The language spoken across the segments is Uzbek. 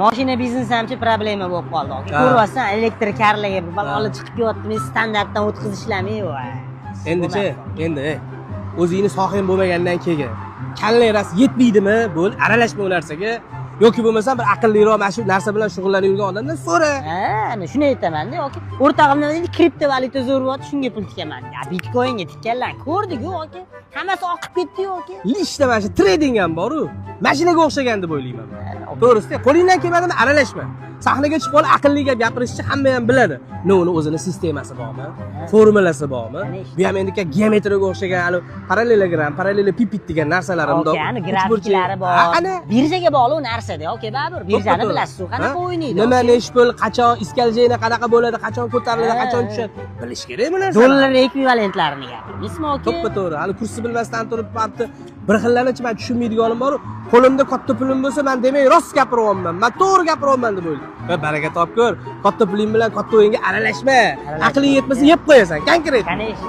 Mashina biznesi hamchi problema bo'lib qoldi. Ko'ryapsan, elektr karlarga baloli chiqib kelyapti, standartdan o'tkazishlarmi voy. Endi-chi, endi o'zingni sohing bo'lmagandan keyin kallang ras yetmaydimi? Bo'l, aralashma u narsaga. Yoki bo'lmasa bir aqlliroq mana shu narsa bilan shug'ullanib yurgan odamdan so'ra. Ana shuni aytaman-da, yoki o'rtog'im nima deydi? Kriptovalyuta zo'r bo'lyapti, shunga pul tikaman. Ya Bitcoinga tikkanlar ko'rdik-ku, yoki hammasi oqib ketdi yoki. Lishda mana shu trading ham bor-ku. Mashinaga o'xshagan deb o'ylayman. To'g'risi, qo'lingdan kelmadimi aralashma. Sahnaga chiqib olib aqlli gap gapirishni hamma ham biladi. Uni o'zini sistemasi bormi? Formulasi bormi? Bu ham endi geometriyaga o'xshagan hali parallelogram, parallelopiped degan narsalar ham bor. Ya'ni grafiklari bor. Birjaga bog'liq narsada, yoki baribir birjani bilasiz-ku, qanaqa o'ynaydi. Nima nesh pul, qachon iskaljayni qanaqa bo'ladi, qachon ko'tariladi, qachon tushadi, bilish kerak bu narsa. Dollar ekvivalentlarini gapirdingizmi yoki? To'g'ri, hali kursi bilmasdan turib papti bir xillarni men tushunmaydiganim bor. Qo'limda katta pulim bo'lsa, men demak rost gapiryapman. Men to'g'ri gapiryapman deb o'ylayman. Va baraka topkur. Katta puling bilan katta o'yinga aralashma. Aqling yetmasa yeb qo'yasan, konkret. Qanish.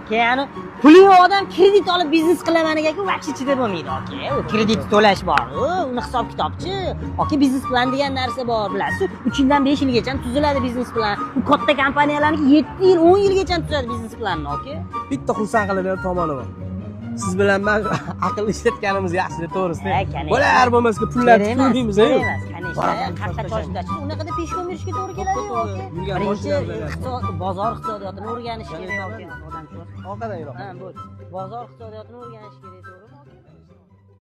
Keyin puli odam kredit olib biznes qilamaniga-ku vaqti chidab bo'lmaydi yoki. U kredit to'lash bor. Uni hisob kitobchi. Yoki biznes plan degan narsa bor, bilasiz. 3 yildan 5 yilgacha tuziladi biznes plan. Bu katta kompaniyalarniki 7 yil, 10 yilgacha tuzadi biznes planni yoki. Bitta xursand qiladigan tomoni bor. Siz bilan men aql ishlatganimiz yaxshi, to'g'risi. Bo'lar bo'lmasga pullar tikmaymiz, emas. Qancha choshdachi, unaqada peshqon berishga to'g'ri keladi yoki. Birinchi bozor iqtisodiyotini o'rganish kerak yoki odam shu. Orqadan yurib. Ha, bu bozor iqtisodiyotini o'rganish kerak.